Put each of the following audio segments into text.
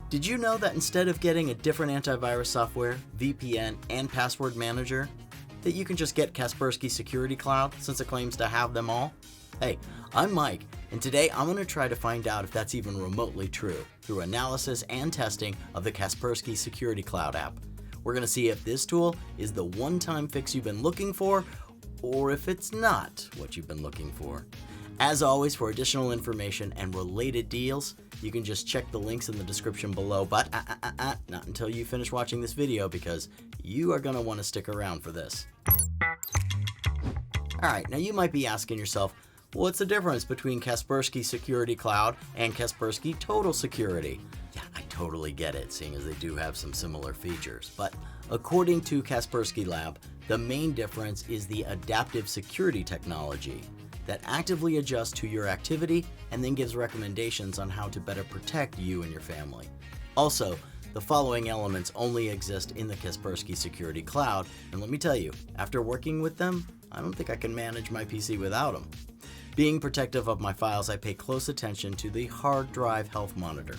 Did you know that instead of getting a different antivirus software, VPN, and password manager, that you can just get Kaspersky Security Cloud since it claims to have them all? Hey, I'm Mike, and today I'm going to try to find out if that's even remotely true through analysis and testing of the Kaspersky Security Cloud app. We're going to see if this tool is the one-time fix you've been looking for, or if it's not what you've been looking for. As always, for additional information and related deals, you can just check the links in the description below, but not until you finish watching this video, because you are going to want to stick around for this. Alright, now you might be asking yourself, what's the difference between Kaspersky Security Cloud and Kaspersky Total Security? Yeah, I totally get it, seeing as they do have some similar features. But according to Kaspersky Lab, the main difference is the adaptive security technology that actively adjusts to your activity and then gives recommendations on how to better protect you and your family. Also, the following elements only exist in the Kaspersky Security Cloud, and let me tell you, after working with them, I don't think I can manage my PC without them. Being protective of my files, I pay close attention to the hard drive health monitor.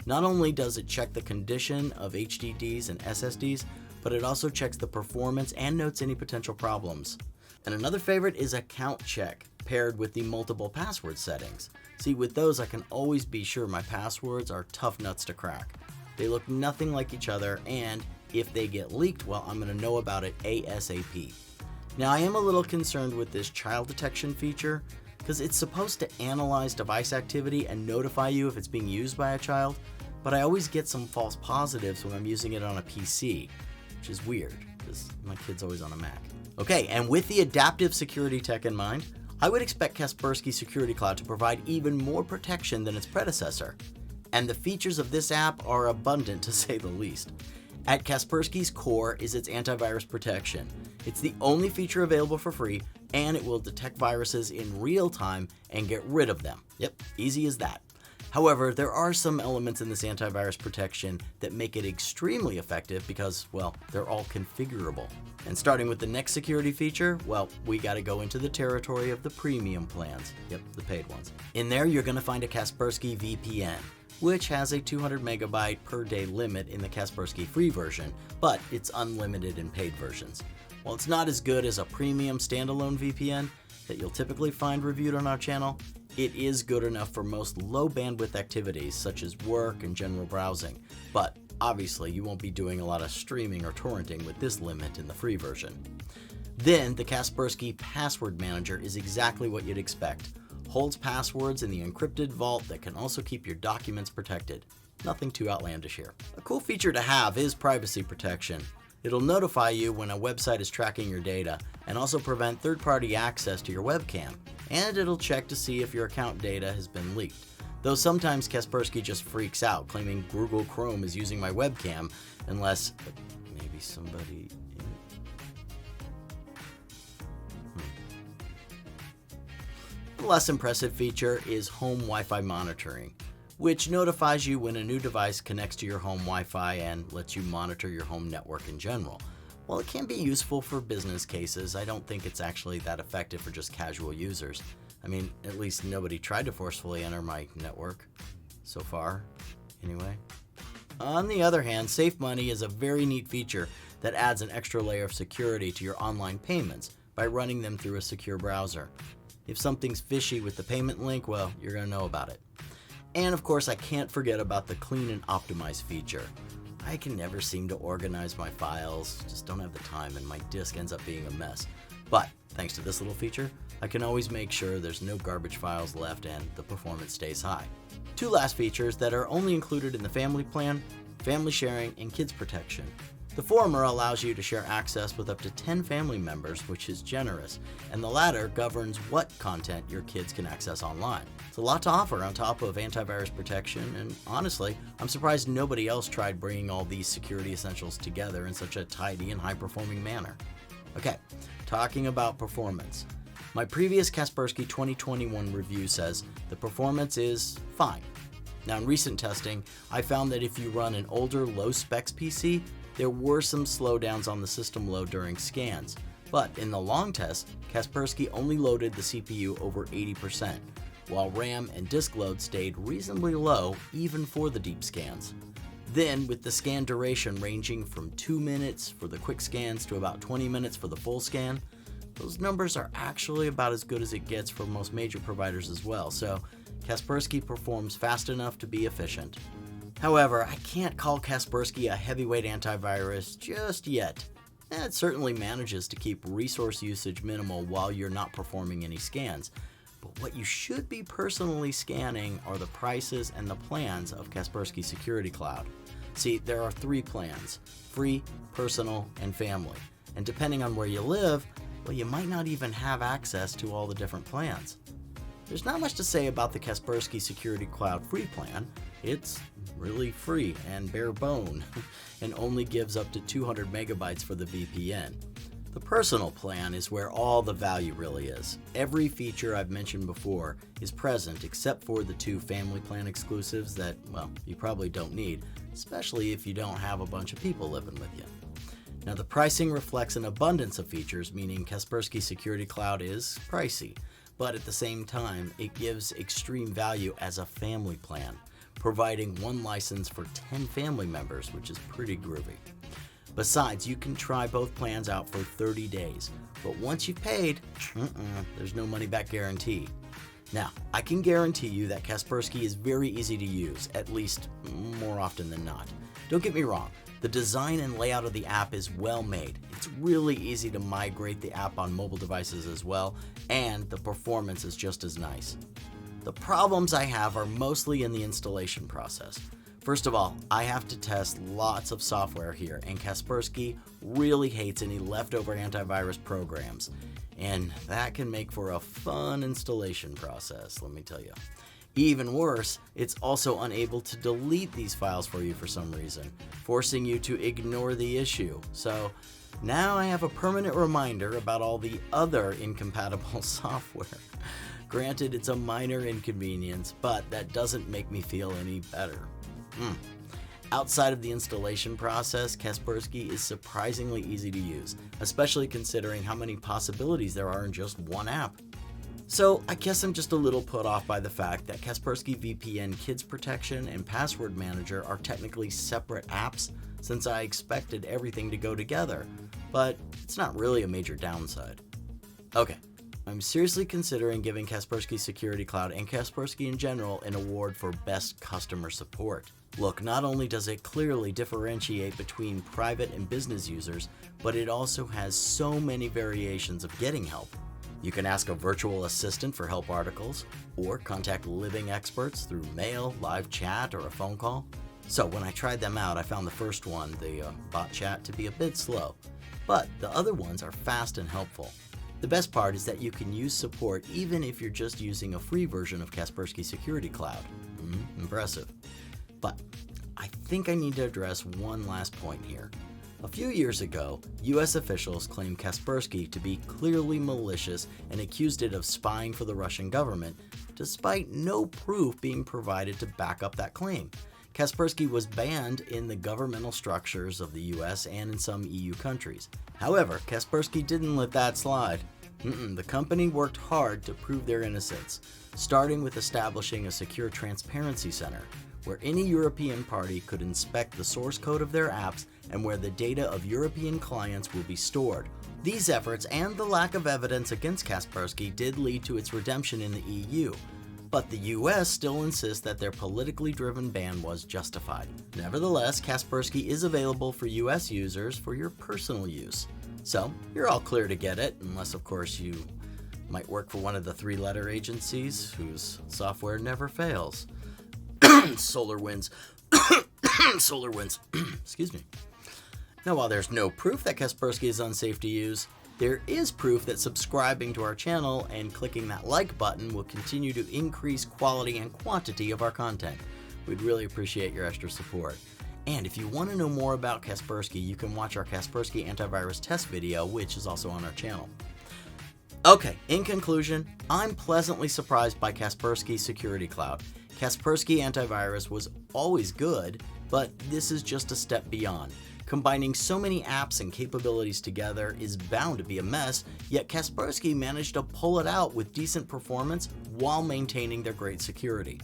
Not only does it check the condition of HDDs and SSDs, but it also checks the performance and notes any potential problems. And another favorite is account check, paired with the multiple password settings. See, with those I can always be sure my passwords are tough nuts to crack. They look nothing like each other, and if they get leaked, well, I'm going to know about it ASAP. Now, I am a little concerned with this child detection feature, because it's supposed to analyze device activity and notify you if it's being used by a child, but I always get some false positives when I'm using it on a PC, which is weird, because my kid's always on a Mac. Okay, and with the adaptive security tech in mind, I would expect Kaspersky Security Cloud to provide even more protection than its predecessor. And the features of this app are abundant, to say the least. At Kaspersky's core is its antivirus protection. It's the only feature available for free, and it will detect viruses in real time and get rid of them. Yep, easy as that. However, there are some elements in this antivirus protection that make it extremely effective because, well, they're all configurable. And starting with the next security feature, well, we gotta go into the territory of the premium plans. Yep, the paid ones. In there, you're gonna find a Kaspersky VPN, which has a 200 megabyte per day limit in the Kaspersky free version, but it's unlimited in paid versions. While it's not as good as a premium standalone VPN that you'll typically find reviewed on our channel, it is good enough for most low bandwidth activities such as work and general browsing, but obviously you won't be doing a lot of streaming or torrenting with this limit in the free version. Then the Kaspersky Password Manager is exactly what you'd expect. Holds passwords in the encrypted vault that can also keep your documents protected. Nothing too outlandish here. A cool feature to have is privacy protection. It'll notify you when a website is tracking your data and also prevent third-party access to your webcam. And it'll check to see if your account data has been leaked. Though sometimes Kaspersky just freaks out, claiming Google Chrome is using my webcam, unless maybe somebody... The less impressive feature is home Wi-Fi monitoring, which notifies you when a new device connects to your home Wi-Fi and lets you monitor your home network in general. While it can be useful for business cases, I don't think it's actually that effective for just casual users. I mean, at least nobody tried to forcefully enter my network. So far, anyway. On the other hand, Safe Money is a very neat feature that adds an extra layer of security to your online payments by running them through a secure browser. If something's fishy with the payment link, well, you're going to know about it. And of course, I can't forget about the Clean and Optimize feature. I can never seem to organize my files, just don't have the time, and my disk ends up being a mess. But thanks to this little feature, I can always make sure there's no garbage files left and the performance stays high. Two last features that are only included in the family plan: family sharing and kids protection. The former allows you to share access with up to 10 family members, which is generous, and the latter governs what content your kids can access online. It's a lot to offer on top of antivirus protection, and honestly, I'm surprised nobody else tried bringing all these security essentials together in such a tidy and high-performing manner. Okay, talking about performance. My previous Kaspersky 2021 review says the performance is fine. Now, in recent testing, I found that if you run an older, low-specs PC, there were some slowdowns on the system load during scans, but in the long test, Kaspersky only loaded the CPU over 80%, while RAM and disk load stayed reasonably low even for the deep scans. Then, with the scan duration ranging from 2 minutes for the quick scans to about 20 minutes for the full scan, those numbers are actually about as good as it gets for most major providers as well, so Kaspersky performs fast enough to be efficient. However, I can't call Kaspersky a heavyweight antivirus just yet. It certainly manages to keep resource usage minimal while you're not performing any scans. But what you should be personally scanning are the prices and the plans of Kaspersky Security Cloud. See, there are 3 plans: free, personal, and family. And depending on where you live, well, you might not even have access to all the different plans. There's not much to say about the Kaspersky Security Cloud free plan. It's really free and bare bone, and only gives up to 200 megabytes for the VPN. The personal plan is where all the value really is. Every feature I've mentioned before is present except for the 2 family plan exclusives that, well, you probably don't need, especially if you don't have a bunch of people living with you. Now, the pricing reflects an abundance of features, meaning Kaspersky Security Cloud is pricey, but at the same time, it gives extreme value as a family plan, providing 1 license for 10 family members, which is pretty groovy. Besides, you can try both plans out for 30 days, but once you've paid, there's no money-back guarantee. Now, I can guarantee you that Kaspersky is very easy to use, at least more often than not. Don't get me wrong, the design and layout of the app is well made. It's really easy to migrate the app on mobile devices as well, and the performance is just as nice. The problems I have are mostly in the installation process. First of all, I have to test lots of software here, and Kaspersky really hates any leftover antivirus programs. And that can make for a fun installation process, let me tell you. Even worse, it's also unable to delete these files for you for some reason, forcing you to ignore the issue. So now I have a permanent reminder about all the other incompatible software. Granted, it's a minor inconvenience, but that doesn't make me feel any better. Outside of the installation process, Kaspersky is surprisingly easy to use, especially considering how many possibilities there are in just one app. So I guess I'm just a little put off by the fact that Kaspersky VPN Kids Protection and Password Manager are technically separate apps, since I expected everything to go together, but it's not really a major downside. Okay, I'm seriously considering giving Kaspersky Security Cloud and Kaspersky in general an award for Best Customer Support. Look, not only does it clearly differentiate between private and business users, but it also has so many variations of getting help. You can ask a virtual assistant for help articles, or contact living experts through mail, live chat, or a phone call. So when I tried them out, I found the first one, the bot chat, to be a bit slow, but the other ones are fast and helpful. The best part is that you can use support even if you're just using a free version of Kaspersky Security Cloud. Impressive. But I think I need to address one last point here. A few years ago, US officials claimed Kaspersky to be clearly malicious and accused it of spying for the Russian government, despite no proof being provided to back up that claim. Kaspersky was banned in the governmental structures of the US and in some EU countries. However, Kaspersky didn't let that slide. The company worked hard to prove their innocence, starting with establishing a secure transparency center, where any European party could inspect the source code of their apps and where the data of European clients will be stored. These efforts and the lack of evidence against Kaspersky did lead to its redemption in the EU, but the US still insists that their politically driven ban was justified. Nevertheless, Kaspersky is available for US users for your personal use. So, you're all clear to get it, unless of course you might work for one of the 3-letter agencies whose software never fails. SolarWinds. SolarWinds. Excuse me. Now, while there's no proof that Kaspersky is unsafe to use, there is proof that subscribing to our channel and clicking that like button will continue to increase quality and quantity of our content. We'd really appreciate your extra support. And if you want to know more about Kaspersky, you can watch our Kaspersky antivirus test video, which is also on our channel. Okay, in conclusion, I'm pleasantly surprised by Kaspersky Security Cloud. Kaspersky Antivirus was always good, but this is just a step beyond. Combining so many apps and capabilities together is bound to be a mess, yet Kaspersky managed to pull it out with decent performance while maintaining their great security.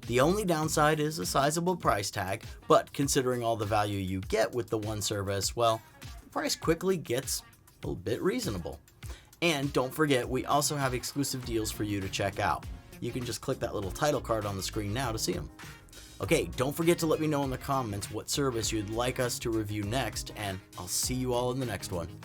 The only downside is a sizable price tag, but considering all the value you get with the one service, well, the price quickly gets a bit reasonable. And don't forget, we also have exclusive deals for you to check out. You can just click that little title card on the screen now to see them. Okay, don't forget to let me know in the comments what service you'd like us to review next, and I'll see you all in the next one.